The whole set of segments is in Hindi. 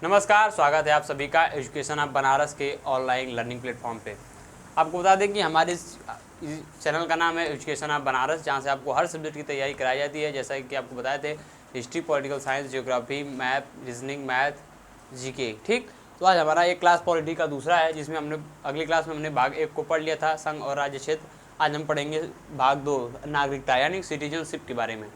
नमस्कार, स्वागत है आप सभी का एजुकेशन ऑफ बनारस के ऑनलाइन लर्निंग प्लेटफॉर्म पे। आपको बता दें कि हमारे इस चैनल का नाम है एजुकेशन ऑफ बनारस, जहाँ से आपको हर सब्जेक्ट की तैयारी कराई जाती है। जैसा कि आपको बताए थे, history, political science, geography, math, reasoning, math, GK. ठीक, तो आज हमारा एक क्लास पॉलिटी का दूसरा है, जिसमें हमने अगली क्लास में हमने भाग 1 को पढ़ लिया था, संघ और राज्य क्षेत्र। आज हम पढ़ेंगे भाग 2, नागरिकता यानी सिटीजनशिप के बारे में।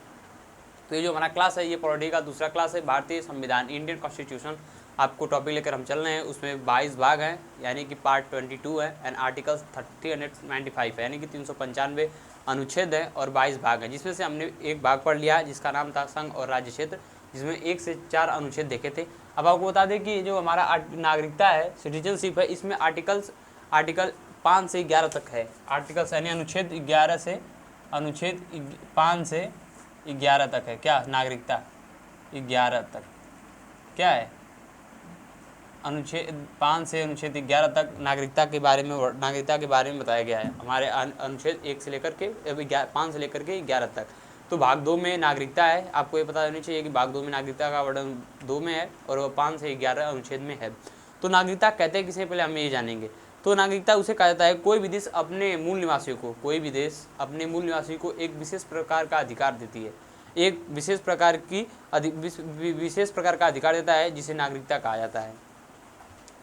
तो ये जो हमारा क्लास है, ये पॉलिटी का दूसरा क्लास है। भारतीय संविधान, इंडियन कॉन्स्टिट्यूशन आपको टॉपिक लेकर हम चल रहे हैं। उसमें 22 भाग हैं, यानी कि पार्ट 22 है, एंड आर्टिकल्स 395 है, यानी कि 395 अनुच्छेद है और 22 भाग हैं, जिसमें से हमने एक भाग पढ़ लिया जिसका नाम था संघ और राज्य क्षेत्र, जिसमें 1 से 4 अनुच्छेद देखे थे। अब आपको बता दें कि जो हमारा नागरिकता है, सिटीजनशिप है, इसमें आर्टिकल 5 से 11 तक है। आर्टिकल्स यानी अनुच्छेद 11 से अनुच्छेद 5 से 11 तक है। क्या नागरिकता 11 तक क्या है? अनुच्छेद 5 से अनुच्छेद 11 तक नागरिकता के बारे में बताया गया है। हमारे अनुच्छेद 1 से लेकर के 5 से लेकर के 11 तक। तो भाग 2 में नागरिकता है। आपको ये पता होना चाहिए कि भाग 2 में नागरिकता का वर्णन 2 में है और वह 5 से 11 अनुच्छेद में है। तो नागरिकता कहते हैं किसे, पहले हम ये जानेंगे। तो नागरिकता उसे कहा जाता है, कोई भी देश अपने मूल निवासियों को एक विशेष प्रकार का अधिकार देती है, एक विशेष प्रकार का अधिकार देता है, जिसे नागरिकता कहा जाता है।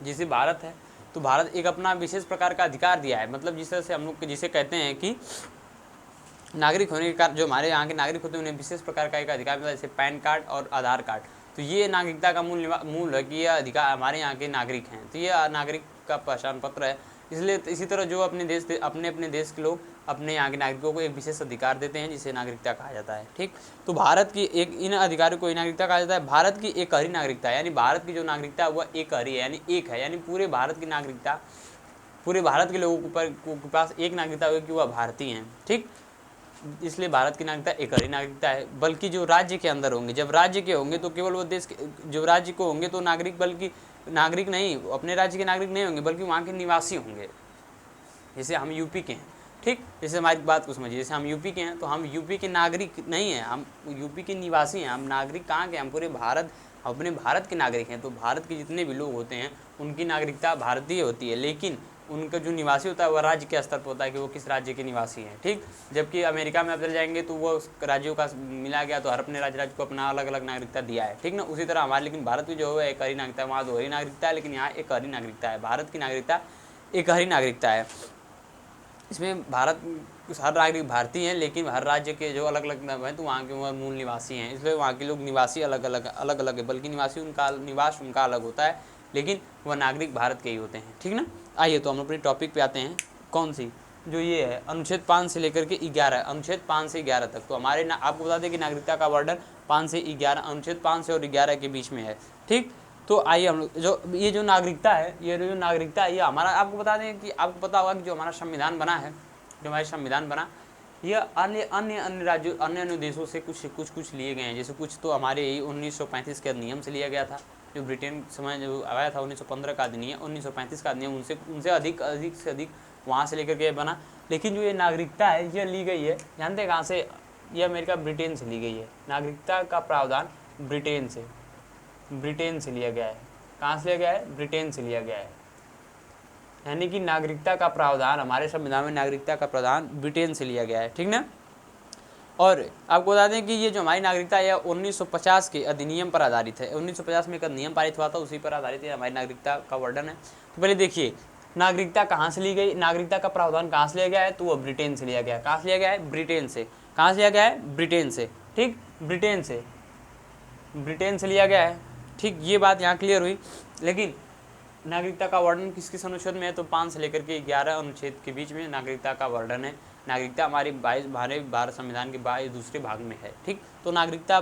जैसे भारत है, तो भारत एक अपना विशेष प्रकार का अधिकार दिया है। मतलब जिस तरह से हम लोग जिसे कहते हैं कि नागरिक होने के कारण जो हमारे यहाँ के नागरिक होते हैं, उन्हें विशेष प्रकार का एक अधिकार मिलता है, जैसे पैन कार्ड और आधार कार्ड। तो ये नागरिकता का मूल है कि यह अधिकार हमारे यहाँ के नागरिक हैं, तो ये नागरिक का पहचान पत्र है। इसलिए इसी तरह जो अपने देश के लोग अपने यहाँ के नागरिकों को एक विशेष अधिकार देते हैं, जिसे नागरिकता कहा जाता है। ठीक, तो भारत की इन अधिकारों को नागरिकता कहा जाता है। भारत की एकहरी नागरिकता है, यानी भारत की जो नागरिकता है वह एकहरी है, यानी एक है, यानी पूरे भारत की नागरिकता, पूरे भारत के लोगों के पास एक नागरिकता होगी कि वह भारतीय हैं। ठीक, इसलिए भारत की नागरिकता एकहरी नागरिकता है। बल्कि जो राज्य के अंदर होंगे, जब राज्य के होंगे तो केवल वो देश के जो राज्य को होंगे तो नागरिक, बल्कि नागरिक नहीं, अपने राज्य के नागरिक नहीं होंगे, बल्कि वहाँ के निवासी होंगे। जैसे हम यूपी के हैं, ठीक, जैसे हमारी बात को समझिए, जैसे हम यूपी के हैं तो हम यूपी के नागरिक नहीं हैं, हम यूपी के निवासी हैं। हम नागरिक कहाँ के? हम पूरे भारत, अपने भारत के नागरिक हैं। तो भारत के जितने भी लोग होते हैं उनकी नागरिकता भारतीय होती है, लेकिन उनका जो निवासी होता है वह राज्य के स्तर पर होता है कि वो किस राज्य के निवासी हैं। ठीक, जबकि अमेरिका में आप चले जाएंगे तो वो राज्यों का मिला गया, तो हर अपने राज्य को अपना अलग अलग नागरिकता दिया है। ठीक ना, उसी तरह हमारे, लेकिन भारत की जो है एकहरी नागरिकता है, वहाँ दोहरी नागरिकता है, लेकिन यहाँ एकहरी नागरिकता है। भारत की नागरिकता एकहरी नागरिकता है। इसमें भारत हर नागरिक भारतीय हैं, लेकिन हर राज्य के जो अलग अलग हैं तो वहाँ के वह मूल निवासी हैं, इसलिए वहाँ के लोग निवासी अलग अलग है, बल्कि निवास उनका अलग होता है, लेकिन वह नागरिक भारत के ही होते हैं। ठीक ना, आइए तो हम अपने टॉपिक पे आते हैं। कौन सी? जो ये है अनुच्छेद 5 से लेकर के 11, अनुच्छेद 5 से 11 तक। तो हमारे आपको बता दें कि नागरिकता का वर्णन 5 से 11, अनुच्छेद 5 से और 11 के बीच में है। ठीक, तो आइए हम लोग ये जो नागरिकता है, ये हमारा, आपको बता दें कि आपको पता होगा कि जो हमारा संविधान बना है, जो हमारा संविधान बना, यह अन्य राज्यों, अन्य देशों से कुछ लिए गए हैं। जैसे कुछ तो हमारे यही 1935 के अधिनियम से लिया गया था, जो ब्रिटेन समय जो आया था 1915 का अधिनियम, 1935 का अधिनियम, उनसे अधिक से अधिक वहाँ से लेकर के बना। लेकिन जो ये नागरिकता है यह ली गई है, जानते हैं कहाँ से? ये अमेरिका, ब्रिटेन से ली गई है। नागरिकता का प्रावधान ब्रिटेन से लिया गया है। कहाँ से लिया गया है? ब्रिटेन से लिया गया है। यानी कि नागरिकता का प्रावधान, हमारे संविधान में नागरिकता का प्रावधान ब्रिटेन से लिया गया है। ठीक ना, और आपको बता दें कि ये जो हमारी नागरिकता है 1950 के अधिनियम पर आधारित है। 1950 में एक अधिनियम पारित हुआ था, उसी पर आधारित है हमारी नागरिकता का वर्णन है। तो पहले देखिए, नागरिकता कहाँ से ली गई, नागरिकता का प्रावधान कहाँ से लिया गया है? तो वह ब्रिटेन से लिया गया है। कहाँ से लिया गया है? ब्रिटेन से। कहाँ से लिया गया है? ब्रिटेन से। ठीक, ब्रिटेन से लिया गया है। ठीक, ये बात यहाँ क्लियर हुई। लेकिन नागरिकता का वर्णन किस किस अनुच्छेद में है? तो 5 से लेकर के 11 अनुच्छेद के बीच में नागरिकता का वर्णन है। नागरिकता हमारे भारत संविधान के 22 दूसरे भाग में है। ठीक, तो नागरिकता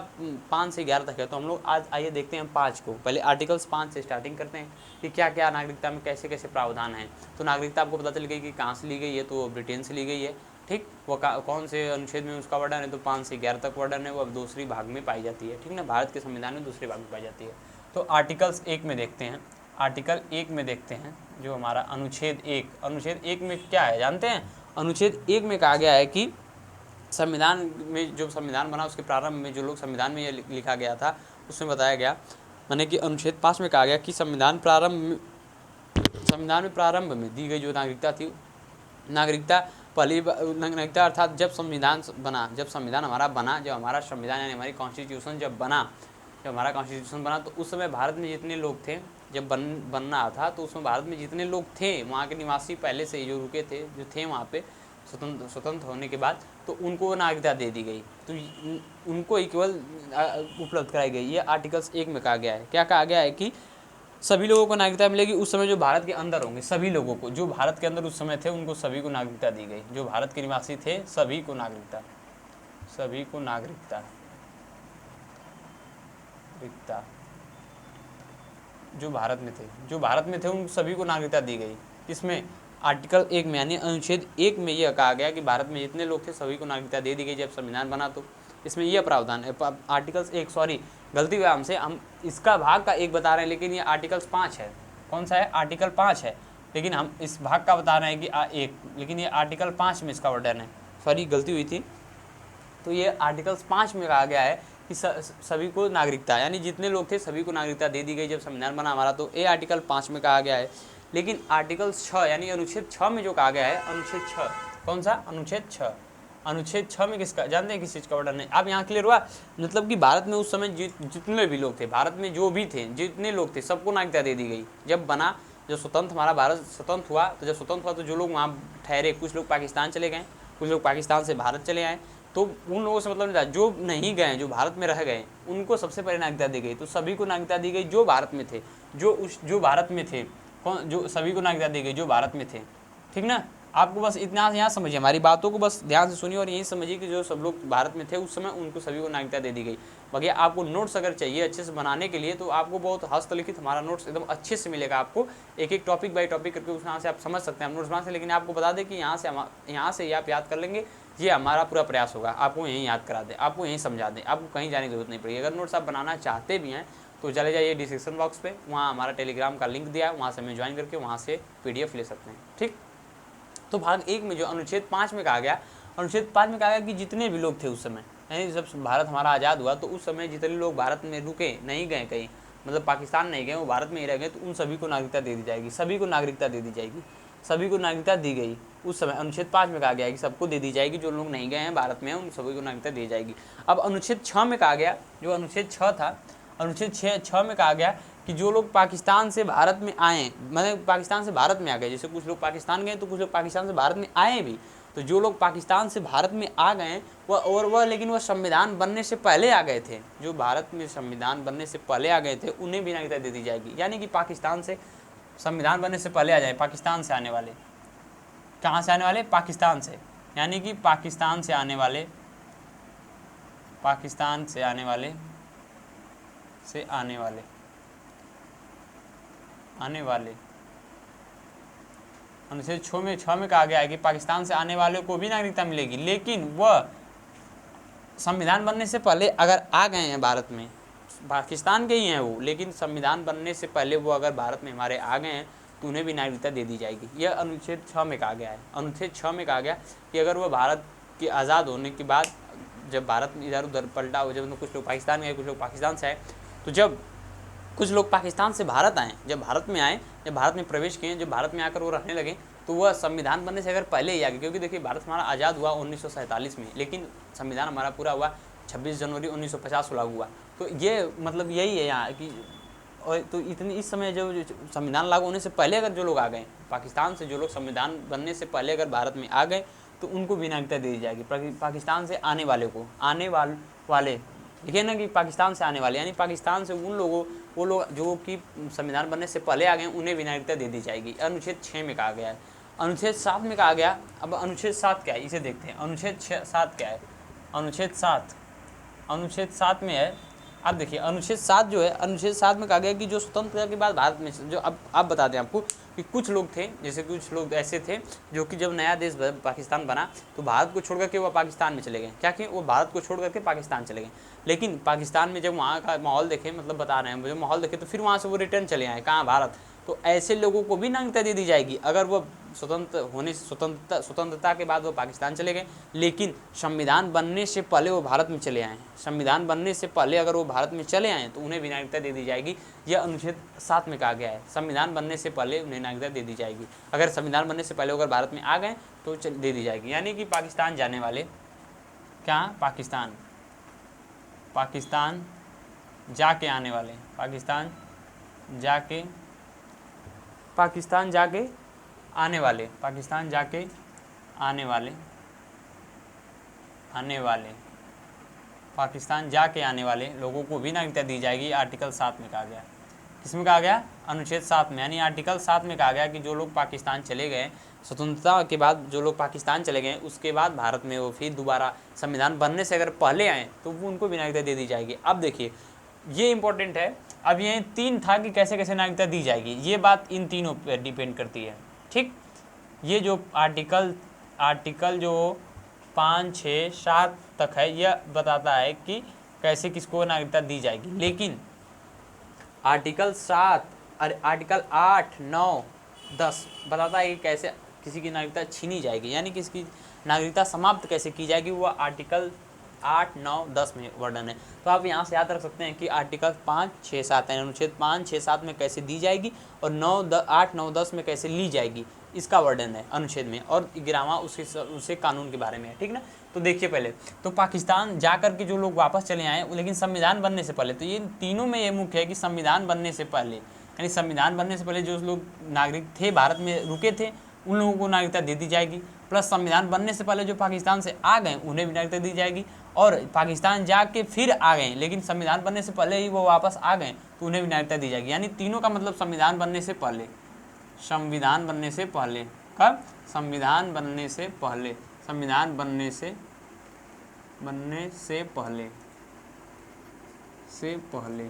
5 से 11 तक है। तो हम लोग आज आइए देखते हैं 5 को। पहले आर्टिकल्स 5 से स्टार्टिंग करते हैं कि क्या क्या नागरिकता में कैसे कैसे प्रावधान हैं। तो नागरिकता आपको पता चल गई कि कहाँ से ली गई है, तो ब्रिटेन से ली गई है। ठीक, वो कौन से अनुच्छेद में उसका वर्णन है? तो 5 से 11 तक वर्णन है, वो अब दूसरी भाग में पाई जाती है। ठीक ना, भारत के संविधान में दूसरे भाग में पाई जाती है। तो आर्टिकल्स 1 में देखते हैं। आर्टिकल 1 में देखते हैं जो हमारा अनुच्छेद 1 में क्या है जानते हैं? अनुच्छेद 1 में कहा गया है कि संविधान में, जो संविधान बना उसके प्रारंभ में जो लोग संविधान में ये लिखा गया था, उसमें बताया गया माने कि अनुच्छेद 5 में कहा गया कि संविधान में प्रारंभ में दी गई जो नागरिकता थी, नागरिकता अर्थात जब संविधान हमारा बना, जब हमारा संविधान यानी हमारी कॉन्स्टिट्यूशन जब हमारा कॉन्स्टिट्यूशन बना, तो उस समय भारत में जितने लोग थे, जब बनना था तो उसमें भारत में जितने लोग थे, वहाँ के निवासी पहले से जो रुके थे, जो थे वहाँ पे स्वतंत्र होने के बाद, तो उनको नागरिकता दे दी गई, तो उनको ही केवल उपलब्ध कराई गई। ये आर्टिकल्स 1 में कहा गया है। क्या कहा गया है कि सभी लोगों को नागरिकता मिलेगी उस समय जो भारत के अंदर होंगे, सभी लोगों को, जो भारत के अंदर उस समय थे उनको सभी को नागरिकता दी गई। जो भारत के निवासी थे सभी को नागरिकता जो भारत में थे उन सभी को नागरिकता दी गई। इसमें आर्टिकल 1 में यानी अनुच्छेद 1 में यह कहा गया कि भारत में जितने लोग थे सभी को नागरिकता दे दी गई जब संविधान बना। तो इसमें यह प्रावधान है, आर्टिकल्स 1, सॉरी गलती हुआ हमसे, हम इसका भाग का 1 बता रहे हैं, लेकिन ये आर्टिकल्स 5 है। कौन सा है? आर्टिकल 5 है, लेकिन हम इस भाग का बता रहे हैं कि 1, लेकिन ये आर्टिकल 5 में इसका वर्णन है। सॉरी गलती हुई थी। तो ये आर्टिकल्स 5 में कहा गया है कि सभी को नागरिकता, यानी जितने लोग थे सभी को नागरिकता दे दी गई जब संविधान बना हमारा। तो ये आर्टिकल 5 में कहा गया है। लेकिन आर्टिकल 6 यानी अनुच्छेद 6 में जो कहा गया है, अनुच्छेद 6, कौन सा? अनुच्छेद 6 में किसका, जानते हैं किस चीज़ का वर्णन है? आप यहाँ क्लियर हुआ? मतलब कि भारत में उस समय जितने भी लोग थे, भारत में जो भी थे, जितने लोग थे, सबको नागरिकता दे दी गई। जब हमारा भारत स्वतंत्र हुआ, तो जब स्वतंत्र हुआ तो जो लोग वहाँ ठहरे, कुछ लोग पाकिस्तान चले गए, कुछ लोग पाकिस्तान से भारत चले आए, तो उन लोगों से मतलब नहीं था। जो नहीं गए, जो भारत में रह गए, उनको सबसे पहले नागरिकता दी गई। तो सभी को नागरिकता दी गई जो भारत में थे, जो भारत में थे, जो सभी को नागरिकता दी गई जो भारत में थे। ठीक ना? आपको बस इतना यहाँ समझिए, हमारी बातों को बस ध्यान से सुनिए और यही समझिए कि जो सब लोग भारत में थे उस समय उनको सभी को नागरिकता दे दी गई। बाकी आपको नोट्स अगर चाहिए अच्छे से बनाने के लिए, तो आपको बहुत हस्तलिखित हमारा नोट्स एकदम अच्छे से मिलेगा। आपको एक एक टॉपिक बाय टॉपिक करके उसमें से आप समझ सकते हैं नोट्स बना से। लेकिन आपको बता दें कि यहाँ से आप याद कर लेंगे, ये हमारा पूरा प्रयास होगा। आपको यहीं याद करा दें, आपको यहीं समझा दें, आपको कहीं जाने की जरूरत नहीं पड़ेगी। अगर नोट्स आप बनाना चाहते भी हैं तो चले जाइए डिस्क्रिप्शन बॉक्स पे, वहाँ हमारा टेलीग्राम का लिंक दिया है, वहाँ से हमें ज्वाइन करके वहाँ से PDF ले सकते हैं। ठीक, तो भाग 1 में जो अनुच्छेद 5 में कहा गया, अनुच्छेद 5 में कहा गया कि जितने भी लोग थे उस समय, यानी जब भारत हमारा आज़ाद हुआ, तो उस समय जितने लोग भारत में रुके, नहीं गए कहीं, मतलब पाकिस्तान नहीं गए, वो भारत में ही रह गए, तो उन सभी को नागरिकता दे दी जाएगी। सभी को नागरिकता दे दी जाएगी, सभी को नागरिकता दी गई। उस समय अनुच्छेद 5 में कहा गया है कि सबको दे दी जाएगी, जो लोग नहीं गए हैं भारत में, उन सभी को नागरिकता दी जाएगी। अब अनुच्छेद 6 में कहा गया, जो अनुच्छेद 6 था, अनुच्छेद 6 में कहा गया कि जो लोग पाकिस्तान से भारत में आए, मतलब पाकिस्तान से भारत में आ गए, जैसे कुछ लोग पाकिस्तान गए तो कुछ लोग पाकिस्तान से भारत में आए भी, तो जो लोग पाकिस्तान से भारत में आ गए लेकिन वह संविधान बनने से पहले आ गए थे, जो भारत में संविधान बनने से पहले आ गए थे, उन्हें भी नागरिकता दे दी जाएगी। यानी कि पाकिस्तान से संविधान बनने से पहले आ जाए, पाकिस्तान से आने वाले, कहाँ से आने वाले? पाकिस्तान से, यानी कि पाकिस्तान से आने वाले अनुच्छेद 6 में कहा गया है कि पाकिस्तान से आने वाले को भी नागरिकता मिलेगी, लेकिन वह संविधान बनने से पहले अगर आ गए हैं भारत में, पाकिस्तान के ही हैं वो, लेकिन संविधान बनने से पहले वो अगर भारत में हमारे आ गए हैं, तो उन्हें भी नागरिकता दे दी जाएगी। यह अनुच्छेद 6 में कहा गया है। अनुच्छेद 6 में कहा गया कि अगर वह भारत के आज़ाद होने के बाद, जब भारत इधर उधर पलटा हो, जब कुछ लोग पाकिस्तान गए, कुछ लोग पाकिस्तान से आए, तो जब कुछ लोग पाकिस्तान से भारत आए, जब भारत में आए, जब भारत में प्रवेश किए, जब भारत में आकर वो रहने लगे, तो वह संविधान बनने से अगर पहले ही आ गए, क्योंकि देखिए भारत हमारा आज़ाद हुआ 1947 में, लेकिन संविधान हमारा पूरा हुआ 26 जनवरी 1950 लागू हुआ। तो ये मतलब यही है यहाँ कि, और तो इतनी इस समय जो संविधान लागू होने से पहले अगर जो लोग आ गए पाकिस्तान से, जो लोग संविधान बनने से पहले अगर भारत में आ गए, तो उनको भी नागरिकता दे दी जाएगी। पाकिस्तान से आने वाले को, वाले देखिए ना कि पाकिस्तान से आने वाले, यानी पाकिस्तान से उन लोगों, वो लोग जो कि संविधान बनने से पहले आ गए, उन्हें भी नागरिकता दे दी जाएगी। अनुच्छेद 6 में कहा गया है। अनुच्छेद 7 में कहा गया, अब अनुच्छेद 7 क्या है इसे देखते हैं। अनुच्छेद 7 क्या है? अनुच्छेद 7 में है, आप देखिए अनुच्छेद 7 जो है, अनुच्छेद 7 में कहा गया कि जो स्वतंत्रता के बाद भारत में, जो अब आप बता दें आपको कि कुछ लोग थे, जैसे कुछ लोग ऐसे थे जो कि जब नया देश पाकिस्तान बना, तो भारत को छोड़ करके वो पाकिस्तान में चले गए। क्या कि वो भारत को छोड़ करके पाकिस्तान चले गए। लेकिन पाकिस्तान में जब वहाँ का माहौल देखे, मतलब बता रहे हैं, जब माहौल देखे तो फिर वहाँ से वो रिटर्न चले आए कहाँ, भारत। तो ऐसे लोगों को भी नागरिकता दे दी जाएगी अगर वो स्वतंत्रता के बाद वो पाकिस्तान चले गए, लेकिन संविधान बनने से पहले वो भारत में चले आए। संविधान बनने से पहले अगर वो भारत में चले आए तो उन्हें भी नागरिकता दे दी जाएगी। यह अनुच्छेद 7 में कहा गया है, संविधान बनने से पहले उन्हें नागरिकता दे दी जाएगी। अगर संविधान बनने से पहले अगर भारत में आ गए तो दे दी जाएगी। यानी कि पाकिस्तान जाने वाले, क्या, पाकिस्तान जाके आने वाले, पाकिस्तान जाके आने वाले, पाकिस्तान जाके आने वाले, पाकिस्तान जाके आने वाले लोगों को भी नागरिकता दी जाएगी। आर्टिकल 7 में कहा गया। किसमें कहा गया? अनुच्छेद 7 में, यानी आर्टिकल 7 में कहा गया कि जो लोग पाकिस्तान चले गए, स्वतंत्रता के बाद जो लोग पाकिस्तान चले गए, उसके बाद भारत में वो फिर दोबारा संविधान बनने से अगर पहले आए तो वो उनको भी नागरिकता दे दी जाएगी। अब देखिए ये इंपॉर्टेंट है। अब ये 3 था कि कैसे कैसे नागरिकता दी जाएगी, ये बात इन तीनों पर डिपेंड करती है। ठीक, ये जो आर्टिकल जो 5, 6, 7 तक है, यह बताता है कि कैसे किसको नागरिकता दी जाएगी। लेकिन आर्टिकल 7 और आर्टिकल 8, 9, 10 बताता है कि कैसे किसी की नागरिकता छीनी जाएगी, यानी किसकी नागरिकता समाप्त कैसे की जाएगी, वो आर्टिकल 8, 9, 10 में वर्णन है। तो आप यहाँ से याद रख सकते हैं कि आर्टिकल 5, 6, 7 है, अनुच्छेद 5, 6, 7 में कैसे दी जाएगी और 8, 9, 10 में कैसे ली जाएगी, इसका वर्णन है अनुच्छेद में। और 11वां उससे कानून के बारे में है। ठीक ना। तो देखिए पहले तो पाकिस्तान जाकर के जो लोग वापस चले आए, लेकिन संविधान बनने से पहले, तो ये तीनों में ये मुख्य है कि संविधान बनने से पहले, यानी संविधान बनने से पहले जो लोग नागरिक थे, भारत में रुके थे, उन लोगों को नागरिकता दे दी जाएगी। प्लस संविधान बनने से पहले जो पाकिस्तान से आ गए उन्हें भी नागरिकता दी जाएगी। और पाकिस्तान जाके फिर आ गए, लेकिन संविधान बनने से पहले ही वो वापस आ गए तो उन्हें भी नागरिकता दी जाएगी। यानी तीनों का मतलब संविधान बनने से पहले, संविधान बनने से पहले, कब? संविधान बनने से पहले, संविधान बनने से पहले,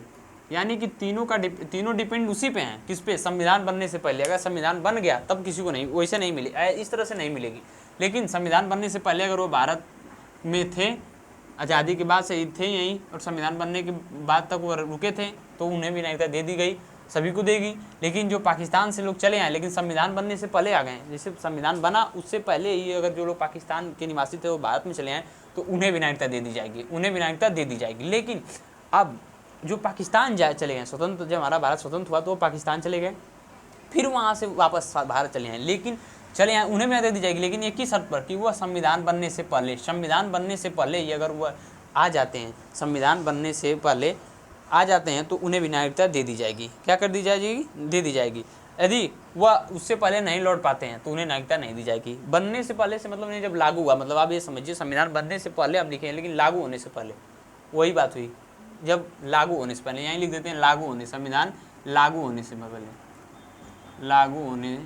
यानी कि तीनों डिपेंड उसी पे हैं। किस पे? संविधान बनने से पहले। अगर संविधान बन गया तब किसी को नहीं, वैसे नहीं मिले, इस तरह से नहीं मिलेगी। लेकिन संविधान बनने से पहले अगर वो भारत में थे, आज़ादी के बाद से थे यहीं, और संविधान बनने के बाद तक वो रुके थे, तो उन्हें भी नागरिकता दे दी गई, सभी को देगी। लेकिन जो पाकिस्तान से लोग चले आए, लेकिन संविधान बनने से पहले आ गए, जैसे संविधान बना उससे पहले ही अगर जो लोग पाकिस्तान के निवासी थे वो भारत में चले आए, तो उन्हें भी नागरिकता दे दी जाएगी, लेकिन अब जो पाकिस्तान चले गए, स्वतंत्र, जब हमारा भारत स्वतंत्र हुआ तो वो पाकिस्तान चले गए, फिर वहाँ से वापस भारत चले आए, लेकिन चले आए, उन्हें भी दे दी जाएगी, लेकिन एक ही शर्त पर कि वह संविधान बनने से पहले ही अगर वह आ जाते हैं, संविधान बनने से पहले आ जाते हैं, तो उन्हें भी नागरिकता दे दी जाएगी। क्या कर दी जाएगी? दे दी जाएगी। यदि वह उससे पहले नहीं लौट पाते हैं तो उन्हें नागरिकता नहीं दी जाएगी। बनने से पहले से मतलब नहीं, जब लागू हुआ, मतलब आप ये समझिए संविधान बनने से पहले हम लिखे हैं, लेकिन लागू होने से पहले, वही बात हुई। जब लागू होने से पहले, यहीं लिख देते हैं लागू होने, संविधान लागू होने से पहले, लागू होने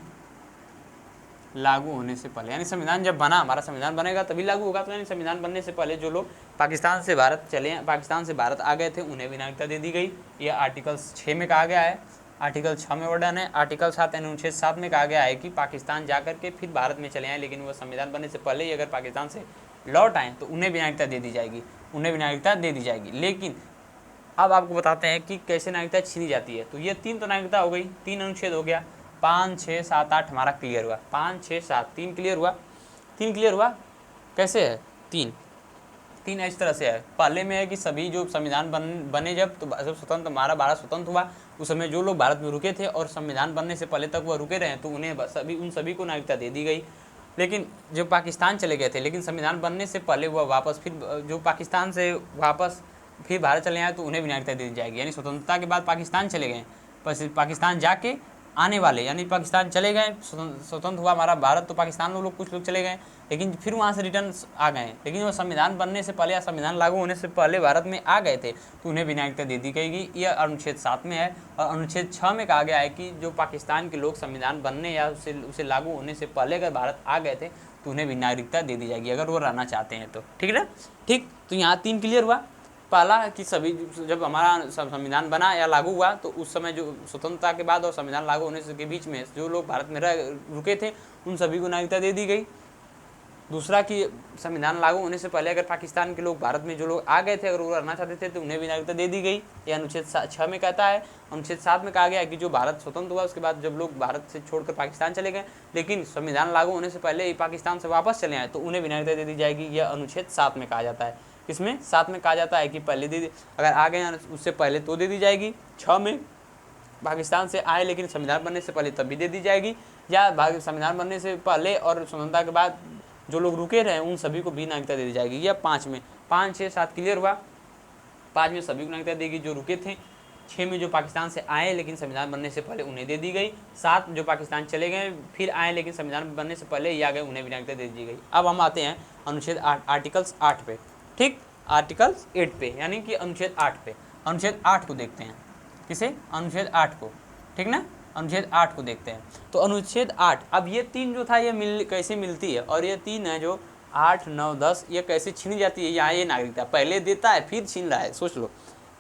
से पहले, यानी संविधान जब बना, हमारा संविधान बनेगा तभी लागू होगा। तो यानी संविधान बनने से पहले जो लोग पाकिस्तान से भारत आ गए थे, उन्हें भी नागरिकता दे दी गई। यह आर्टिकल 6 में कहा गया है, आर्टिकल 6 में वर्णन है। आर्टिकल 7 अनुच्छेद 7 में कहा गया है कि पाकिस्तान जाकर के फिर भारत में चले आए, लेकिन वह संविधान बनने से पहले ही अगर पाकिस्तान से लौट आए तो उन्हें भी नागरिकता दे दी जाएगी, लेकिन अब आपको बताते हैं कि कैसे नागरिकता छीनी जाती है। तो ये 3 तो नागरिकता हो गई, 3 अनुच्छेद हो गया, 5, 6, 7, 8 हमारा क्लियर हुआ। 5, 6, 7 3 क्लियर हुआ। कैसे है? 3 इस तरह से है। पहले में है कि सभी जो संविधान बने जब स्वतंत्र, हमारा भारत स्वतंत्र हुआ, उस समय जो लोग भारत में रुके थे और संविधान बनने से पहले तक वह रुके रहे, तो उन सभी को नागरिकता दे दी गई। लेकिन जो पाकिस्तान चले गए थे, लेकिन संविधान बनने से पहले वह वापस फिर जो पाकिस्तान से वापस फिर भारत चले आए, तो उन्हें भी नागरिकता दे दी जाएगी। यानी स्वतंत्रता के बाद पाकिस्तान चले गए, पाकिस्तान जाके आने वाले, यानी पाकिस्तान चले गए, स्वतंत्र हुआ हमारा भारत, तो पाकिस्तान में कुछ लोग चले गए, लेकिन फिर वहाँ से रिटर्न आ गए, लेकिन वो संविधान बनने से पहले या संविधान लागू होने से पहले भारत में आ गए थे, तो उन्हें भी नागरिकता दे दी गई। यह अनुच्छेद 7 में है। और अनुच्छेद 6 में कहा गया है कि जो पाकिस्तान के लोग संविधान बनने या उसे लागू होने से पहले अगर भारत आ गए थे, तो उन्हें भी नागरिकता दे दी जाएगी, अगर वो रहना चाहते हैं तो। ठीक है ना? ठीक, तो यहाँ 3 क्लियर हुआ। पहला कि सभी, जब हमारा संविधान बना या लागू हुआ, तो उस समय जो स्वतंत्रता के बाद और संविधान लागू होने के बीच में जो लोग भारत में रुके थे, उन सभी को नागरिकता दे दी गई। दूसरा कि संविधान लागू होने से पहले अगर पाकिस्तान के लोग, भारत में जो लोग आ गए थे, अगर वो रहना चाहते थे तो उन्हें भी नागरिकता दे दी गई, ये अनुच्छेद 6 में कहता है। अनुच्छेद 7 में कहा गया कि जो भारत स्वतंत्र हुआ उसके बाद जब लोग भारत से छोड़कर पाकिस्तान चले गए, लेकिन संविधान लागू होने से पहले ही पाकिस्तान से वापस चले आए, तो उन्हें भी नागरिकता दे दी जाएगी। यह अनुच्छेद 7 में कहा जाता है। किसमें? 7 में कहा जाता है कि पहले दे, अगर आ गए उससे पहले तो दे दी जाएगी। 6 में पाकिस्तान से आए लेकिन संविधान बनने से पहले तब भी दे दी जाएगी, या संविधान बनने से पहले और स्वतंत्रता के बाद जो लोग रुके रहे उन सभी को भी नागरिकता दे दी जाएगी। या 5 में, 5, 6, 7 क्लियर हुआ। 5 में सभी को नागरिकता देगी जो रुके थे। 6 में जो पाकिस्तान से आए लेकिन संविधान बनने से पहले उन्हें दे दी गई। 7 जो पाकिस्तान चले गए फिर आए लेकिन संविधान बनने से पहले ही आ गए, उन्हें भी नागरिकता दे दी गई। अब हम आते हैं अनुच्छेद 8, आर्टिकल्स 8 पे। ठीक, आर्टिकल्स 8 पे, यानी कि अनुच्छेद 8 पे। अनुच्छेद 8 को देखते हैं। किसे? अनुच्छेद 8 को। ठीक ना, अनुच्छेद 8 को देखते हैं। तो अनुच्छेद 8, अब ये 3 जो था ये कैसे मिलती है, और ये 3 है जो 8, 9, 10 ये कैसे छीनी जाती है। यहाँ ये नागरिकता पहले देता है फिर छीन रहा है, सोच लो।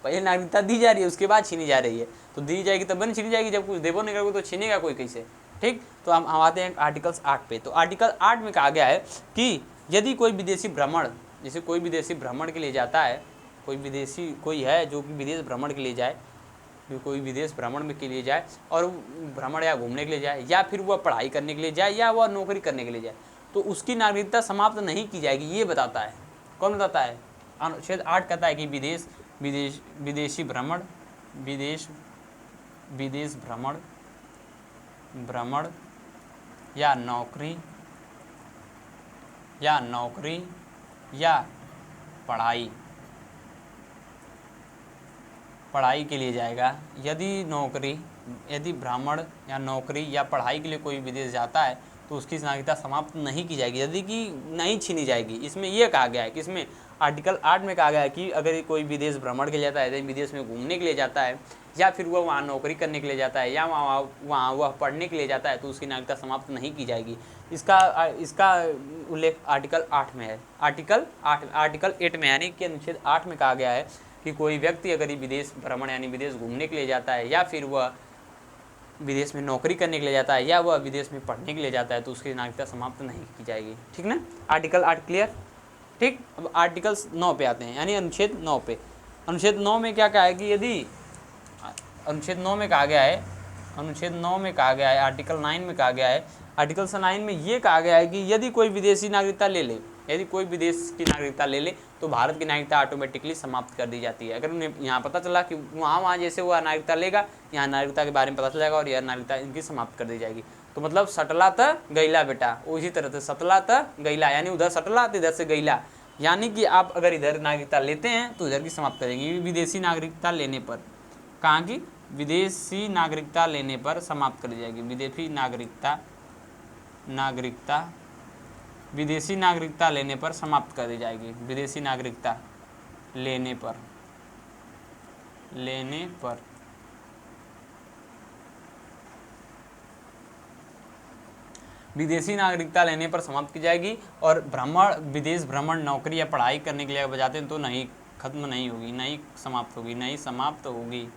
पहले नागरिकता दी जा रही है उसके बाद छीनी जा रही है, तो दी जाएगी तब नहीं छीनी जाएगी, जब कुछ देवो नहीं करोगे तो छीनेगा कोई कैसे। ठीक, तो हम आते हैं आर्टिकल्स 8 पे। तो आर्टिकल 8 में कहा गया है कि यदि कोई विदेशी भ्रमण, जैसे कोई विदेशी भ्रमण के लिए जाता है, कोई विदेशी कोई है जो कि विदेश भ्रमण के लिए जाए, कोई विदेश भ्रमण में के लिए जाए, और भ्रमण या घूमने के लिए जाए, या फिर वह पढ़ाई करने के लिए जाए, या वह नौकरी करने के लिए जाए, तो उसकी नागरिकता समाप्त नहीं की जाएगी। ये बताता है। कौन बताता है? अनुच्छेद 8 कहता है कि विदेशी भ्रमण, विदेश भ्रमण या नौकरी या पढ़ाई के लिए जाएगा। यदि भ्रमण या नौकरी या पढ़ाई के लिए कोई विदेश जाता है तो उसकी नागरिकता समाप्त नहीं की जाएगी, यदि कि नहीं छीनी जाएगी। इसमें यह कहा गया है कि इसमें आर्टिकल 8 में कहा गया है कि अगर कोई विदेश भ्रमण के लिए जाता है, विदेश में घूमने के लिए जाता है, या फिर वह वहाँ नौकरी करने के लिए जाता है, या वहाँ वह पढ़ने के लिए जाता है, तो उसकी नागरिकता समाप्त नहीं की जाएगी। इसका उल्लेख आर्टिकल 8 में है। आर्टिकल 8 में, यानी कि अनुच्छेद 8 में कहा गया है कि कोई व्यक्ति अगर विदेश भ्रमण यानी विदेश घूमने के लिए जाता है, या फिर वह विदेश में नौकरी करने के लिए जाता है, या वह विदेश में पढ़ने के लिए जाता है, तो उसकी नागरिकता समाप्त नहीं की जाएगी। ठीक ना, आर्टिकल 8 क्लियर। ठीक, अब आर्टिकल्स 9 पे आते हैं, यानी अनुच्छेद 9 पे। अनुच्छेद 9 में क्या कहा है कि यदि अनुच्छेद 9 में कहा गया है, आर्टिकल 9 में कहा गया है, आर्टिकल 9 में ये कहा गया है कि यदि कोई विदेशी नागरिकता ले ले, यदि कोई विदेश की नागरिकता ले ले, तो भारत की नागरिकता ऑटोमेटिकली समाप्त कर दी जाती है। अगर उन्हें यहाँ पता चला कि वहाँ जैसे वह नागरिकता लेगा, यहाँ नागरिकता के बारे में पता चलेगा और यह नागरिकता इनकी समाप्त कर दी जाएगी। तो मतलब सटला त गैला बेटा, उसी तरह से सटला त गैला, यानी उधर सटला तो इधर से गैला, यानी कि आप अगर इधर नागरिकता लेते हैं तो इधर की समाप्त करेंगे। विदेशी नागरिकता लेने पर, कहाँ की? विदेशी नागरिकता लेने पर समाप्त कर दी जाएगी। विदेशी नागरिकता लेने पर समाप्त कर दी जाएगी। विदेशी नागरिकता लेने पर विदेशी नागरिकता लेने पर समाप्त की जाएगी। और विदेश भ्रमण, नौकरी या पढ़ाई करने के लिए जाते हैं तो नहीं, खत्म नहीं होगी, नहीं समाप्त होगी, नहीं समाप्त होगी,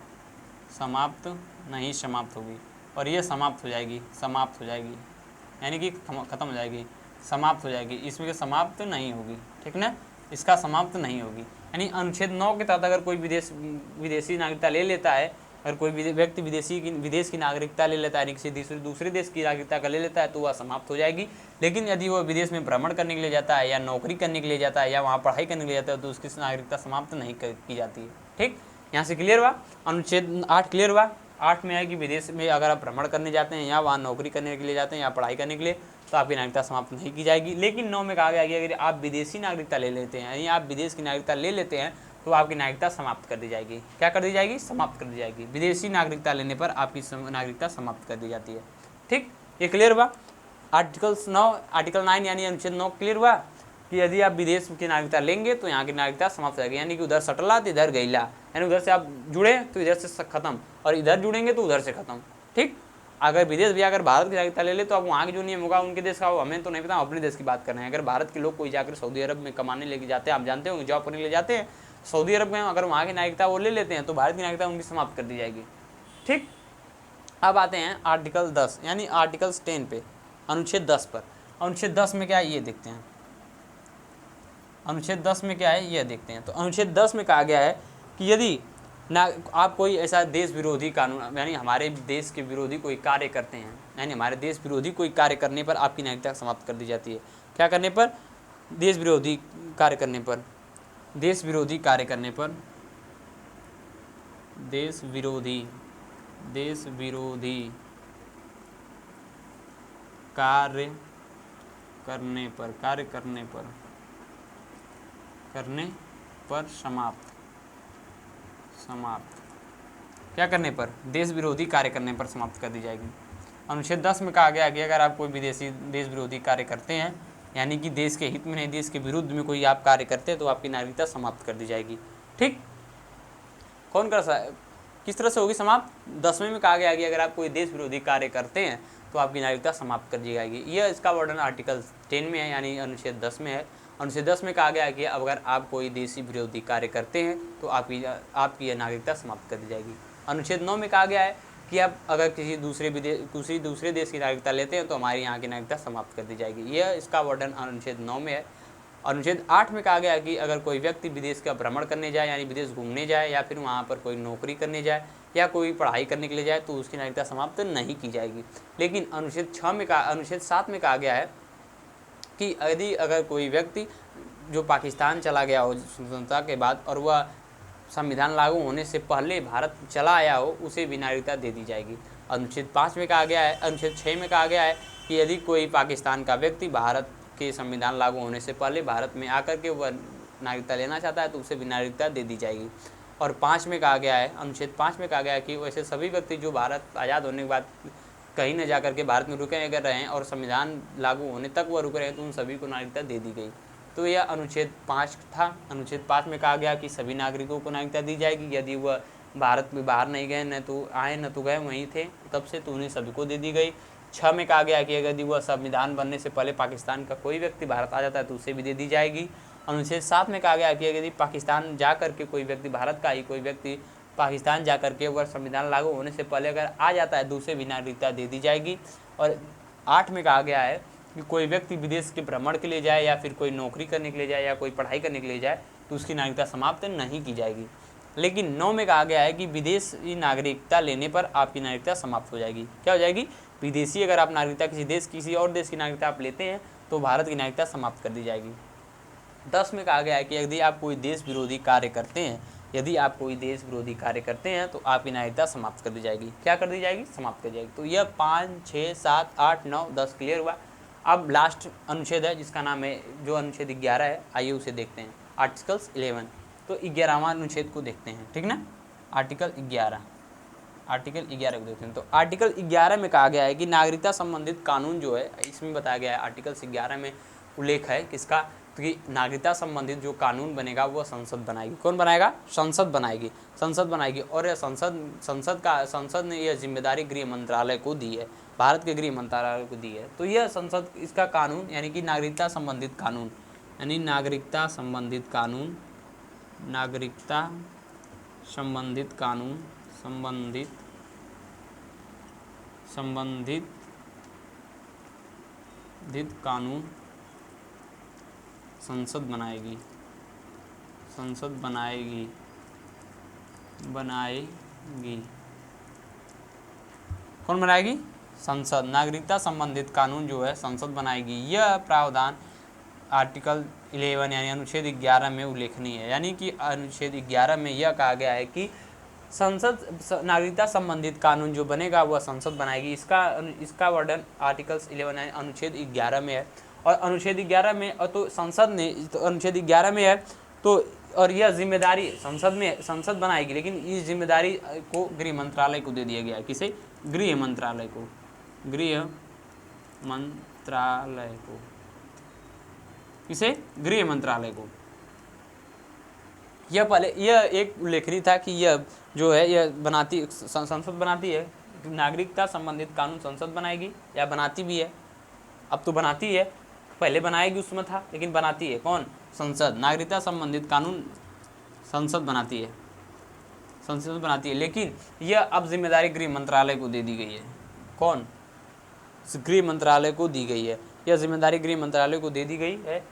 नहीं समाप्त होगी, और ये समाप्त हो जाएगी, यानी कि खत्म हो जाएगी, समाप्त हो जाएगी। इसमें समाप्त नहीं होगी। ठीक ना, इसका समाप्त नहीं होगी। यानी अनुच्छेद 9 के तहत अगर कोई विदेशी नागरिकता ले लेता है, अगर कोई व्यक्ति विदेश की नागरिकता ले लेता है, यानी किसी दूसरे देश की नागरिकता का ले लेता है, तो वह समाप्त हो जाएगी। लेकिन यदि वह विदेश में भ्रमण करने के लिए जाता है, या नौकरी करने के लिए जाता है, या वहाँ पढ़ाई करने के लिए जाता है, तो उसकी नागरिकता समाप्त नहीं की जाती है। ठीक, यहाँ से क्लियर हुआ। अनुच्छेद 8 क्लियर हुआ। 8 में है कि विदेश में अगर आप भ्रमण करने जाते हैं, या वहाँ नौकरी करने के लिए जाते हैं, या पढ़ाई करने के लिए, तो आपकी नागरिकता समाप्त नहीं की जाएगी। लेकिन 9 में कहा गया कि अगर आप विदेशी नागरिकता ले लेते हैं, यानी आप विदेश की नागरिकता ले लेते हैं, तो आपकी नागरिकता समाप्त कर दी जाएगी। क्या कर दी जाएगी? समाप्त कर दी जाएगी। विदेशी नागरिकता लेने पर आपकी नागरिकता समाप्त कर दी जाती है। ठीक, ये क्लियर हुआ। आर्टिकल 9 यानी अनुच्छेद 9 क्लियर हुआ कि यदि आप विदेश की नागरिकता लेंगे तो यहाँ की नागरिकता समाप्त हो जाएगी, यानी कि उधर सटला तो इधर गैला, यानी उधर से आप जुड़े तो इधर से खत्म, और इधर जुड़ेंगे तो उधर से खत्म। ठीक, अगर विदेश भी अगर भारत की नागरिकता ले ले तो अब वहाँ की जो नियम होगा उनके देश का, हमें तो नहीं पता, अपने देश की बात कर रहे हैं। अगर भारत के लोग कोई जाकर सऊदी अरब में कमाने लेके जाते हैं, आप जानते होंगे, जॉब करने के लिए जाते हैं सऊदी अरब में, अगर वहाँ की नागरिकता वो ले लेते हैं तो भारत की नागरिकता उनकी समाप्त कर दी जाएगी। ठीक, अब आते हैं आर्टिकल 10 यानी आर्टिकल्स 10 पे, अनुच्छेद 10 पर। अनुच्छेद 10 में क्या है ये देखते हैं। अनुच्छेद 10 में क्या है यह देखते हैं। तो अनुच्छेद 10 में कहा गया है कि यदि ना आप कोई ऐसा देश विरोधी कानून यानी हमारे देश के विरोधी कोई कार्य करते हैं, यानी हमारे देश विरोधी कोई कार्य करने पर आपकी नागरिकता समाप्त कर दी जाती है। क्या करने पर? देश विरोधी कार्य करने पर, देश विरोधी कार्य करने पर, देश विरोधी कार्य करने पर समाप्त क्या करने पर? देश विरोधी कार्य करने पर समाप्त कर दी जाएगी। अनुच्छेद 10 में कहा गया कि अगर आप कोई विदेशी देश विरोधी कार्य करते हैं, यानी कि देश के हित में नहीं देश के विरुद्ध में कोई आप कार्य करते हैं, तो आपकी नागरिकता समाप्त कर दी जाएगी। ठीक, कौन कर किस तरह से होगी समाप्त? 10वें में कहा गया कि अगर आप कोई देश विरोधी कार्य करते हैं तो आपकी नागरिकता समाप्त कर दी जाएगी। यह इसका वर्णन आर्टिकल 10 में है, यानी अनुच्छेद 10 में है। अनुच्छेद 10 में कहा गया है कि अगर आप कोई देशी विरोधी कार्य करते हैं तो आपकी नागरिकता समाप्त कर दी जाएगी। अनुच्छेद 9 में कहा गया है कि आप अगर किसी दूसरे देश की नागरिकता लेते हैं तो हमारी यहाँ की नागरिकता समाप्त कर दी जाएगी। यह इसका वर्णन अनुच्छेद 9 में है। अनुच्छेद 8 में कहा गया है कि अगर कोई व्यक्ति विदेश का भ्रमण करने जाए, यानी विदेश घूमने जाए, या फिर वहाँ पर कोई नौकरी करने जाए या कोई पढ़ाई करने के लिए जाए, तो उसकी नागरिकता समाप्त नहीं की जाएगी। लेकिन अनुच्छेद 7 में कहा गया है कि यदि अगर कोई व्यक्ति जो पाकिस्तान चला गया हो स्वतंत्रता के बाद और वह संविधान लागू होने से पहले भारत चला आया हो, उसे भी नागरिकता दे दी जाएगी। अनुच्छेद 5 में कहा गया है, अनुच्छेद 6 में कहा गया है कि यदि कोई पाकिस्तान का व्यक्ति भारत के संविधान लागू होने से पहले भारत में आकर के वह नागरिकता लेना चाहता है तो उसे भी नागरिकता दे दी जाएगी। और 5 में कहा गया है, अनुच्छेद 5 में कहा गया है कि वैसे सभी व्यक्ति जो भारत आज़ाद होने के बाद कहीं न जाकर के भारत में रुके अगर रहें और संविधान लागू होने तक वह रुक रहे हैं तो उन सभी को नागरिकता दे दी गई। तो यह अनुच्छेद 5 था। अनुच्छेद 5 में कहा गया कि सभी नागरिकों को नागरिकता दी जाएगी यदि वह भारत में बाहर नहीं गए, न तो आए न तो गए, वहीं थे तब से, तो उन्हें सभी को दे दी गई। 6 में कहा गया कि अगर वह संविधान बनने से पहले पाकिस्तान का कोई व्यक्ति भारत आ जाता है तो उसे भी दे दी जाएगी। अनुच्छेद 7 में कहा गया कि यदि पाकिस्तान जा कर के कोई व्यक्ति, भारत का ही कोई व्यक्ति पाकिस्तान जा कर के वह संविधान लागू होने से पहले अगर आ जाता है तो उसे भी नागरिकता दे दी जाएगी। और 8 में कहा गया है कि कोई व्यक्ति विदेश के भ्रमण के लिए जाए या फिर कोई नौकरी करने के लिए जाए या कोई पढ़ाई करने के लिए जाए तो उसकी नागरिकता समाप्त नहीं की जाएगी। लेकिन 9 में कहा गया है कि विदेशी नागरिकता लेने पर आपकी नागरिकता समाप्त हो जाएगी। क्या हो जाएगी? विदेशी अगर आप नागरिकता किसी और देश की नागरिकता आप लेते हैं तो भारत की नागरिकता समाप्त कर दी जाएगी। 10 में कहा गया है कि यदि आप कोई देश विरोधी कार्य करते हैं तो आपकी नागरिकता समाप्त कर दी जाएगी। क्या कर दी जाएगी? समाप्त कर जाएगी। तो यह 5, 6, 7, 8, 9, 10 क्लियर हुआ। अब लास्ट अनुच्छेद है जिसका नाम है, जो अनुच्छेद 11 है, आइए उसे देखते हैं। आर्टिकल्स 11, तो 11वां अनुच्छेद को देखते हैं, ठीक ना। आर्टिकल 11 को देखते हैं। तो आर्टिकल 11 में कहा गया है कि नागरिकता संबंधित कानून जो है, इसमें बताया गया है आर्टिकल 11 में उल्लेख है किसका, कि नागरिकता संबंधित जो कानून बनेगा वह संसद बनाएगी। कौन बनाएगा? संसद बनाएगी। और यह संसद ने यह जिम्मेदारी गृह मंत्रालय को दी है, भारत के गृह मंत्रालय को दी है। तो यह संसद इसका कानून यानी कि नागरिकता संबंधित कानून संसद बनाएगी। कौन बनाएगी? संसद। नागरिकता संबंधित कानून जो है संसद बनाएगी। यह प्रावधान आर्टिकल 11 यानी अनुच्छेद 11 में उल्लेखनीय है। यानी कि अनुच्छेद 11 में यह कहा गया है कि नागरिकता संबंधित कानून जो बनेगा वह संसद बनाएगी। इसका वर्णन आर्टिकल्स 11 यानी अनुच्छेद 11 में है। और अनुच्छेद 11 में तो संसद ने, तो अनुच्छेद 11 में है तो, और यह जिम्मेदारी संसद बनाएगी, लेकिन इस जिम्मेदारी को गृह मंत्रालय को दे दिया गया है। किसे? गृह मंत्रालय को। यह एक उल्लेखनीय था कि यह जो है यह संसद बनाती है। नागरिकता संबंधित कानून संसद बनाएगी या बनाती भी है। अब तो बनाती है, पहले बनाएगी उसमें था, लेकिन बनाती है कौन? संसद। नागरिकता संबंधित कानून संसद बनाती है, लेकिन यह अब जिम्मेदारी गृह मंत्रालय को दे दी गई है। कौन? गृह मंत्रालय को दी गई है। यह जिम्मेदारी गृह मंत्रालय को दे दी गई है।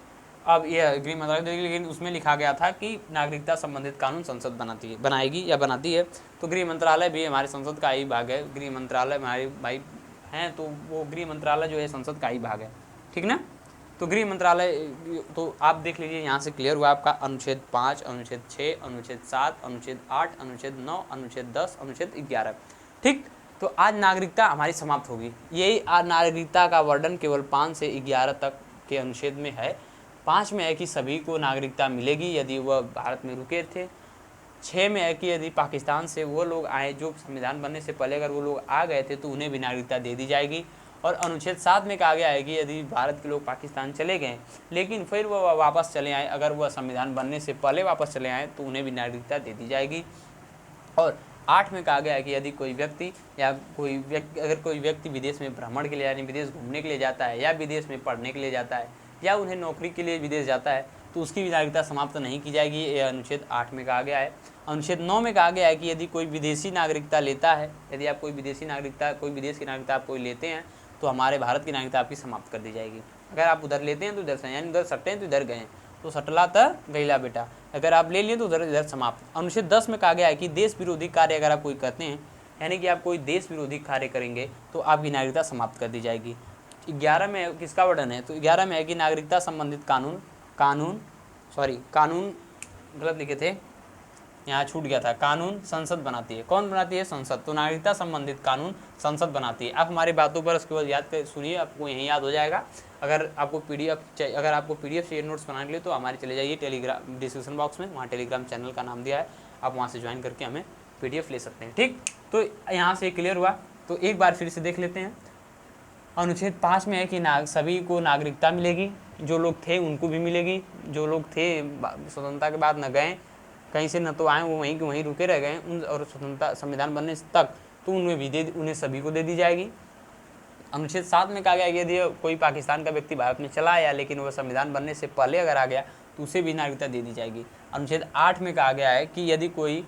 अब ये गृह मंत्रालय, लेकिन उसमें लिखा गया था कि नागरिकता संबंधित कानून संसद बनाती है, बनाएगी या बनाती है। तो गृह मंत्रालय भी हमारे संसद का ही भाग है। गृह मंत्रालय हमारे भाई हैं, तो वो गृह मंत्रालय जो है संसद का ही भाग है, ठीक ना। तो गृह मंत्रालय, तो आप देख लीजिए यहाँ से क्लियर हुआ आपका अनुच्छेद 5, अनुच्छेद 6, अनुच्छेद 7, अनुच्छेद 8, अनुच्छेद 9, अनुच्छेद 10, अनुच्छेद 11, ठीक। तो आज नागरिकता हमारी समाप्त होगी। यही आज नागरिकता का वर्णन केवल 5 से 11 तक के अनुच्छेद में है। 5 में है कि सभी को नागरिकता मिलेगी यदि वह भारत में रुके थे। 6 में है कि यदि पाकिस्तान से वो लोग आए जो संविधान बनने से पहले अगर वो लोग आ गए थे तो उन्हें भी नागरिकता दे दी जाएगी। और अनुच्छेद 7 में कहा गया है कि यदि भारत के लोग पाकिस्तान चले गए लेकिन फिर वह वापस चले आए, अगर वह संविधान बनने से पहले वापस चले आए तो उन्हें भी नागरिकता दे दी जाएगी। और 8 में कहा गया है कि यदि कोई व्यक्ति या अगर कोई व्यक्ति विदेश में भ्रमण के लिए यानी विदेश घूमने के लिए जाता है या विदेश में पढ़ने के लिए जाता है या उन्हें नौकरी के लिए विदेश जाता है तो उसकी भी नागरिकता समाप्त नहीं की जाएगी। यह अनुच्छेद 8 में कहा गया है। अनुच्छेद 9 में कहा गया है कि यदि कोई विदेशी नागरिकता लेता है, यदि आप कोई विदेशी नागरिकता, कोई विदेश की नागरिकता आप कोई लेते हैं तो हमारे भारत की नागरिकता आपकी समाप्त कर दी जाएगी। अगर आप उधर लेते हैं तो इधर से, यानी उधर सट्टे हैं तो इधर गए, तो सटला तक गईला बेटा, अगर आप ले लिए तो उधर इधर समाप्त। अनुच्छेद 10 में कहा गया है कि देश विरोधी कार्य अगर आप कोई करते हैं, यानी कि आप कोई देश विरोधी कार्य करेंगे तो आपकी नागरिकता समाप्त कर दी जाएगी। 11 में किसका वर्णन है, तो 11 में है कि नागरिकता संबंधित कानून गलत लिखे थे, यहाँ छूट गया था, कानून संसद बनाती है। कौन बनाती है, संसद। तो नागरिकता संबंधित कानून संसद बनाती है। आप हमारी बातों पर उसके बाद याद कर सुनिए, आपको यहीं याद हो जाएगा। अगर आपको पीडीएफ चाहिए नोट्स बनाने के लिए तो हमारे चले जाइए टेलीग्राम डिस्क्रिप्शन बॉक्स में, वहाँ टेलीग्राम चैनल का नाम दिया है, आप वहाँ से ज्वाइन करके हमें पीडीएफ ले सकते हैं, ठीक। तो यहाँ से क्लियर हुआ। तो एक बार फिर से देख लेते हैं। अनुच्छेद 5 में है कि सभी को नागरिकता मिलेगी, जो लोग थे उनको भी मिलेगी, जो लोग थे स्वतंत्रता के बाद न गए कहीं से, न तो आए, वो वहीं के वहीं रुके रह गए उन, और स्वतंत्रता संविधान बनने तक तो उन्हें भी उन्हें सभी को दे दी जाएगी। अनुच्छेद 7 में कहा गया कि यदि कोई पाकिस्तान का व्यक्ति भारत में चला आया लेकिन वह संविधान बनने से पहले अगर आ गया तो उसे भी नागरिकता दे दी जाएगी। अनुच्छेद 8 में कहा गया है कि यदि कोई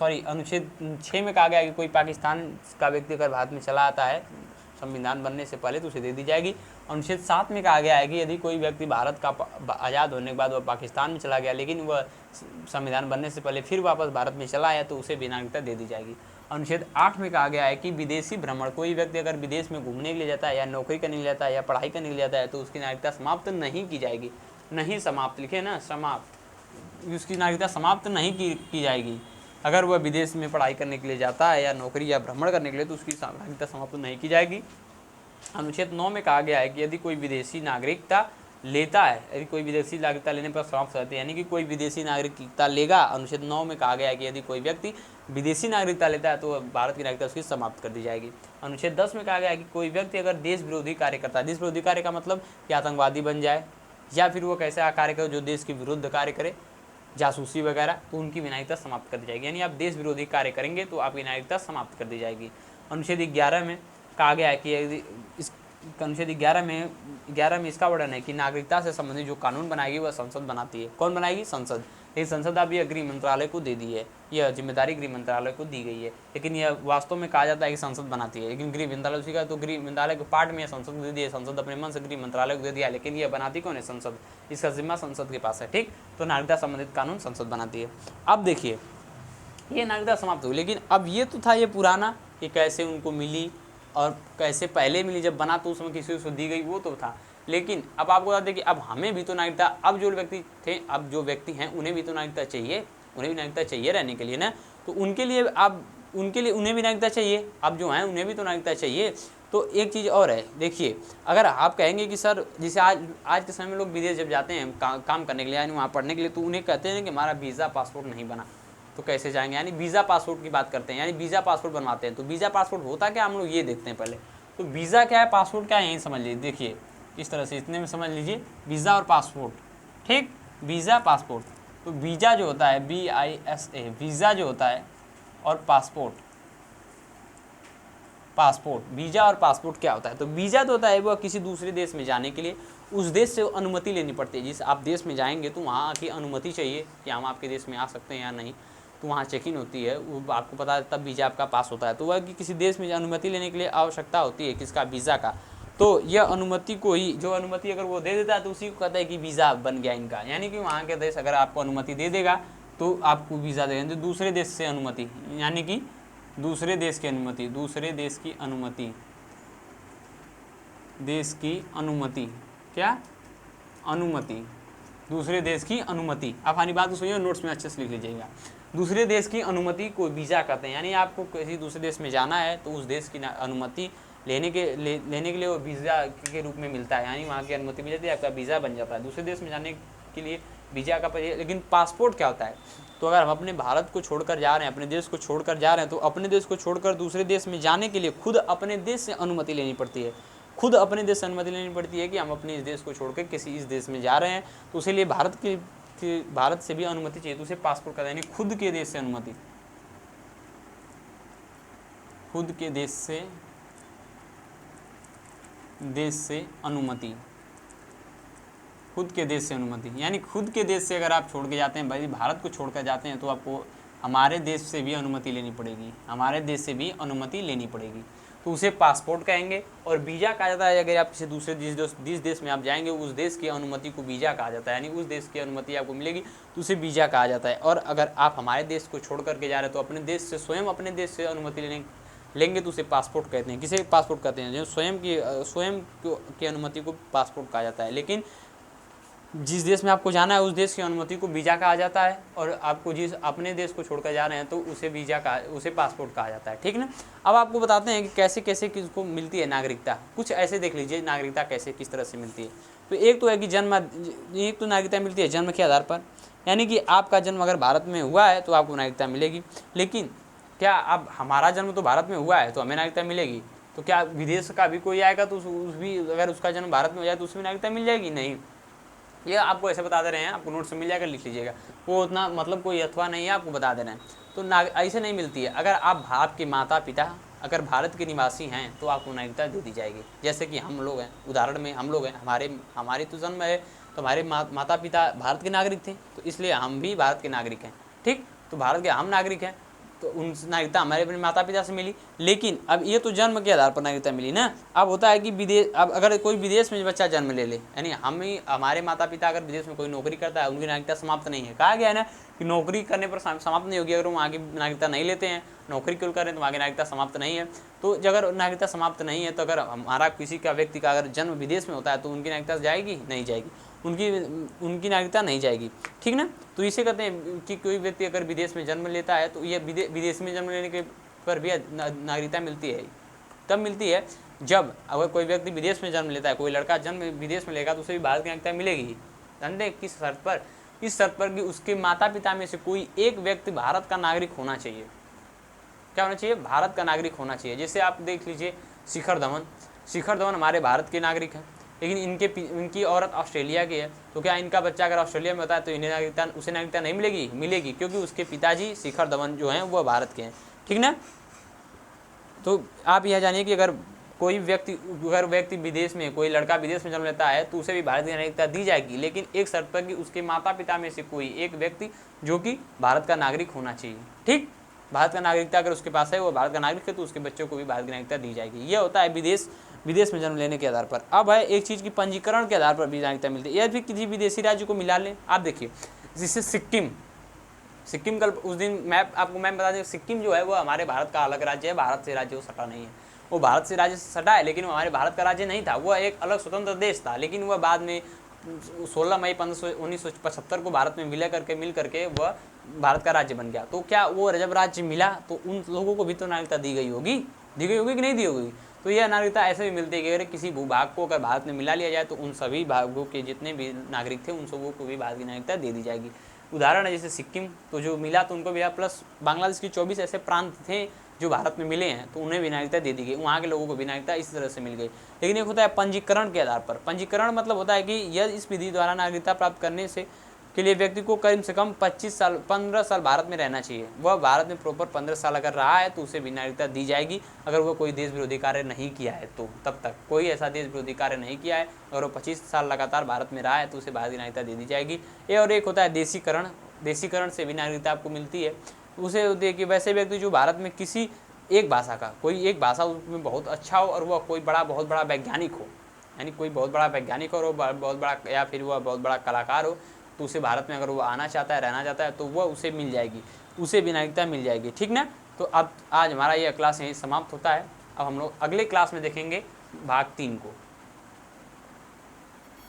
अनुच्छेद 6 में कहा गया है कि कोई पाकिस्तान का व्यक्ति अगर भारत में चला आता है संविधान बनने से पहले तो उसे दे दी जाएगी। अनुच्छेद 7 में कहा गया है कि यदि कोई व्यक्ति भारत का आज़ाद होने के बाद वह पाकिस्तान में चला गया लेकिन वह संविधान बनने से पहले फिर वापस भारत में चला आया तो उसे भी नागरिकता दे दी जाएगी। अनुच्छेद 8 में कहा गया है कि विदेशी भ्रमण, कोई व्यक्ति अगर विदेश में घूमने के लिए जाता है या नौकरी करने के लिए जाता है या पढ़ाई करने के लिए जाता है तो उसकी नागरिकता समाप्त नहीं की जाएगी। नहीं समाप्त लिखे ना, समाप्त, उसकी नागरिकता समाप्त नहीं की जाएगी। अगर वह विदेश में पढ़ाई करने के लिए जाता है या नौकरी या भ्रमण करने के लिए तो उसकी नागरिकता समाप्त नहीं की जाएगी। अनुच्छेद 9 में कहा गया है कि यदि कोई विदेशी नागरिकता लेता है, यदि कोई विदेशी नागरिकता लेने पर समाप्त रहती है, यानी कि कोई विदेशी नागरिकता लेगा। अनुच्छेद 9 में कहा गया है कि यदि कोई व्यक्ति विदेशी नागरिकता लेता है तो भारत की नागरिकता उसकी समाप्त कर दी जाएगी। अनुच्छेद 10 में कहा गया है कि कोई व्यक्ति अगर देश विरोधी कार्य करता है, देश विरोधी कार्य का मतलब कि आतंकवादी बन जाए या फिर वो कैसा कार्य करे जो देश के विरुद्ध कार्य करे, जासूसी वगैरह, तो उनकी नागरिकता समाप्त कर दी जाएगी। यानी आप देश विरोधी कार्य करेंगे तो आपकी नागरिकता समाप्त कर दी जाएगी। अनुच्छेद 11 में कहा गया है कि इस अनुच्छेद 11 में इसका वर्णन है कि नागरिकता से संबंधित जो कानून बनाएगी वह संसद बनाती है। कौन बनाएगी, संसद। लेकिन संसद अब यह गृह मंत्रालय को दे दी है, यह जिम्मेदारी गृह मंत्रालय को दी गई है, लेकिन यह वास्तव में कहा जाता है कि संसद बनाती है, लेकिन गृह मंत्रालय उसी का, तो गृह मंत्रालय के पार्ट में यह संसद को दे दिया, संसद अपने मन से गृह मंत्रालय को दे दिया, लेकिन यह बनाती कौन है, संसद। इसका जिम्मा संसद के पास है, ठीक। तो नागरिकता संबंधित कानून संसद बनाती है। अब देखिए ये नागरिकता समाप्त हुई, लेकिन अब ये तो था ये पुराना कि कैसे उनको मिली और कैसे पहले मिली, जब बना तो उसमें किसी को दी गई वो तो था। लेकिन अब आपको बता दें कि अब हमें भी तो नागरिकता, अब जो व्यक्ति थे, अब जो व्यक्ति हैं उन्हें भी तो नागरिकता चाहिए, उन्हें भी नागरिकता चाहिए रहने के लिए ना। तो उनके लिए अब उन्हें भी नागरिकता चाहिए, अब जो हैं उन्हें भी तो नागरिकता चाहिए। तो एक चीज़ और है, देखिए अगर आप कहेंगे कि सर जैसे आज के समय में लोग विदेश जब जाते हैं काम करने के लिए यानी वहाँ पढ़ने के लिए, तो उन्हें कहते हैं कि हमारा वीज़ा पासपोर्ट नहीं बना तो कैसे जाएंगे, यानी वीज़ा पासपोर्ट की बात करते हैं, यानी वीज़ा पासपोर्ट बनवाते हैं। तो वीज़ा पासपोर्ट होता क्या, हम लोग ये देखते हैं पहले। तो वीज़ा क्या है, पासपोर्ट क्या है, यही समझ लीजिए। देखिए इस तरह से इतने में समझ लीजिए, वीज़ा और पासपोर्ट, ठीक। वीज़ा पासपोर्ट, तो वीज़ा जो होता है VISA, वीज़ा जो होता है, और पासपोर्ट, वीज़ा और पासपोर्ट क्या होता है। तो वीज़ा तो होता है वो किसी दूसरे देश में जाने के लिए उस देश से अनुमति लेनी पड़ती है। जिस आप देश में जाएंगे तो वहाँ की अनुमति चाहिए कि हम आपके देश में आ सकते हैं या नहीं, तो वहाँ चेक इन होती है, वो आपको पता है, तब वीज़ा आपका पास होता है। तो वह कि किसी देश में अनुमति लेने के लिए आवश्यकता होती है किसका, वीज़ा का। तो यह अनुमति को ही, जो अनुमति अगर वो दे देता है तो उसी को कहता है कि वीज़ा बन गया इनका। यानी कि वहाँ के देश अगर आपको अनुमति दे देगा तो आपको वीज़ा देंगे। तो दूसरे देश से अनुमति, यानी कि दूसरे देश की अनुमति, दूसरे देश की अनुमति, देश की अनुमति, क्या अनुमति, दूसरे देश की अनुमति। आप हमारी बात को सुनिए, नोट्स में अच्छे से लिख लीजिएगा। दूसरे देश की अनुमति को वीज़ा कहते हैं। यानी आपको किसी दूसरे देश में जाना है तो उस देश की अनुमति लेने के लिए वो वीज़ा के रूप में मिलता है। यानी वहाँ की अनुमति मिल जाती है, आपका वीज़ा बन जाता है। दूसरे देश में जाने के लिए वीज़ा का परिचय। लेकिन पासपोर्ट क्या होता है? तो अगर हम अपने भारत को छोड़कर जा रहे हैं, अपने देश को छोड़कर जा रहे हैं, तो अपने देश को छोड़कर दूसरे देश में जाने के लिए खुद अपने देश से अनुमति लेनी पड़ती है। खुद अपने देश से अनुमति लेनी पड़ती है कि हम अपने इस देश को छोड़कर किसी इस देश में जा रहे हैं, तो उसके लिए भारत से भी अनुमति चाहिए। तो उसे पासपोर्ट कहते हैं। यानी खुद के देश से अनुमति, खुद के देश से अनुमति, खुद के देश से अनुमति। यानी खुद के देश से अगर आप छोड़ के जाते हैं, भाई भारत को छोड़कर जाते हैं, तो आपको हमारे देश से भी अनुमति लेनी पड़ेगी, हमारे देश से भी अनुमति लेनी पड़ेगी। तो उसे पासपोर्ट कहेंगे। और वीज़ा कहा जाता है अगर आप किसी दूसरे जिस देश में आप जाएंगे उस देश की अनुमति को वीज़ा कहा जाता है। यानी उस देश की अनुमति आपको मिलेगी तो उसे वीज़ा कहा जाता है। और अगर आप हमारे देश को छोड़ करके जा रहे हैं तो अपने देश से, स्वयं अपने देश से अनुमति लेंगे तो उसे पासपोर्ट कहते हैं। किसे पासपोर्ट कहते हैं? जो स्वयं की अनुमति को पासपोर्ट कहा जाता है। लेकिन जिस देश में आपको जाना है उस देश की अनुमति को वीज़ा कहा जाता है। और आपको जिस अपने देश को छोड़कर जा रहे हैं तो उसे पासपोर्ट कहा जाता है। ठीक ना। अब आपको बताते हैं कि कैसे कैसे किसको मिलती है नागरिकता। कुछ ऐसे देख लीजिए नागरिकता कैसे किस तरह से मिलती है। तो एक तो है कि एक तो नागरिकता मिलती है जन्म के आधार पर। यानी कि आपका जन्म अगर भारत में हुआ है तो आपको नागरिकता मिलेगी। लेकिन क्या अब हमारा जन्म तो भारत में हुआ है तो हमें नागरिकता मिलेगी? तो क्या विदेश का भी कोई आएगा तो अगर उसका जन्म भारत में हो जाए तो उसमें नागरिकता मिल जाएगी? नहीं। ये आपको ऐसे बता दे रहे हैं, आपको नोट्स में मिल जाएगा, लिख लीजिएगा। वो उतना मतलब कोई अथवा नहीं है, आपको बता दे रहे हैं। तो ऐसे नहीं मिलती है। अगर आपके माता पिता अगर भारत के निवासी हैं तो आपको नागरिकता दे दी जाएगी। जैसे कि हम लोग हैं, उदाहरण में हम लोग हैं, हमारी तो जन्म है तो हमारे माता पिता भारत के नागरिक थे, तो इसलिए हम भी भारत के नागरिक हैं। ठीक, तो भारत के हम नागरिक हैं तो उन नागरिकता हमारे अपने माता पिता से मिली। लेकिन अब ये तो जन्म के आधार पर नागरिकता मिली ना। अब होता है कि अब अगर कोई विदेश में बच्चा जन्म ले यानी हमारे माता पिता अगर विदेश में कोई नौकरी करता है, उनकी नागरिकता समाप्त नहीं है। कहा गया है ना कि नौकरी करने पर समाप्त नहीं होगी। अगर वो वहाँ की नागरिकता नहीं लेते हैं, नौकरी क्यों कर रहे हैं, तो वहाँ की नागरिकता समाप्त नहीं है। तो अगर नागरिकता समाप्त नहीं है तो अगर हमारा किसी का व्यक्ति का अगर जन्म विदेश में होता है तो उनकी नागरिकता जाएगी? नहीं जाएगी, उनकी नागरिकता नहीं जाएगी। ठीक ना। तो इसे कहते हैं कि कोई व्यक्ति अगर विदेश में जन्म लेता है तो ये विदेश में जन्म लेने के पर भी नागरिकता मिलती है। तब मिलती है जब अगर कोई व्यक्ति विदेश में जन्म लेता है, कोई लड़का जन्म विदेश में लेगा तो उसे भी भारत की नागरिकता मिलेगी। जानते किस शर्त पर? इस शर्त पर कि उसके माता पिता में से कोई एक व्यक्ति भारत का नागरिक होना चाहिए। क्या होना चाहिए? भारत का नागरिक होना चाहिए। जैसे आप देख लीजिए शिखर धवन हमारे भारत के नागरिक हैं, लेकिन इनकी औरत ऑस्ट्रेलिया की है। तो क्या इनका बच्चा अगर ऑस्ट्रेलिया में होता है तो इन्हें उसे नागरिकता नहीं मिलेगी? मिलेगी, क्योंकि उसके पिताजी शिखर धवन जो हैं वो भारत के हैं। ठीक ना। तो आप यह जानिए कि अगर व्यक्ति विदेश में, कोई लड़का विदेश में जन्म लेता है तो उसे भी भारत की नागरिकता दी जाएगी, लेकिन एक शर्त पर कि उसके माता पिता में से कोई एक व्यक्ति जो कि भारत का नागरिक होना चाहिए। ठीक, भारत का नागरिकता अगर उसके पास है, वो भारत का नागरिक है, तो उसके बच्चों को भी भारत की नागरिकता दी जाएगी। ये होता है विदेश में जन्म लेने के आधार पर। अब है एक चीज़ की पंजीकरण के आधार पर भी नागरिकता मिलती है। यह भी किसी विदेशी राज्य को मिला लें। आप देखिए जिससे सिक्किम कल उस दिन आपको मैं बता दें, सिक्किम जो है वो हमारे भारत का अलग राज्य है, भारत से राज्य वो सटा नहीं है। वो भारत से राज्य से सटा है, लेकिन वो हमारे भारत का राज्य नहीं था, वह एक अलग स्वतंत्र देश था। लेकिन वह बाद में 16 मई 1975 को भारत में मिल करके वह भारत का राज्य बन गया। तो क्या वो जब राज्य मिला तो उन लोगों को भी तो नागरिकता दी गई होगी कि नहीं दी होगी? तो यह नागरिकता ऐसे भी मिलती है कि अगर किसी भूभाग को अगर भारत में मिला लिया जाए तो उन सभी भागों के जितने भी नागरिक थे उन सबों को भी भारत की नागरिकता दे दी जाएगी। उदाहरण है जैसे सिक्किम, तो जो मिला तो उनको भी, प्लस बांग्लादेश के 24 ऐसे प्रांत थे जो भारत में मिले हैं तो उन्हें भी नागरिकता दे दी गई, वहाँ के लोगों को भी नागरिकता इस तरह से मिल गई। लेकिन एक होता है पंजीकरण के आधार पर। पंजीकरण मतलब होता है कि यह इस विधि द्वारा नागरिकता प्राप्त करने के लिए व्यक्ति को कम से कम 15 साल भारत में रहना चाहिए। वह भारत में प्रॉपर 15 साल अगर रहा है तो उसे भी नागरिकता दी जाएगी। अगर वह कोई देश विरोधी कार्य नहीं किया है तो, तब तक कोई ऐसा देश विरोधी कार्य नहीं किया है, अगर वो 25 साल लगातार भारत में रहा है तो उसे भारत की नागरिकता दे दी जाएगी। और एक होता है देशीकरण से भी नागरिकता आपको मिलती है। उसे देखिए वैसे व्यक्ति जो भारत में किसी एक भाषा का, कोई एक भाषा उसमें बहुत अच्छा हो और वह कोई बहुत बड़ा वैज्ञानिक हो, यानी कोई बहुत बड़ा वैज्ञानिक हो और बहुत बड़ा, या फिर वह बहुत बड़ा कलाकार हो, तो उसे भारत में अगर वो आना चाहता है, रहना चाहता है, तो वह उसे मिल जाएगी, उसे भी नागरिकता मिल जाएगी। ठीक ना। तो अब आज हमारा यह क्लास यहीं समाप्त होता है। अब हम लोग अगले क्लास में देखेंगे भाग 3 को।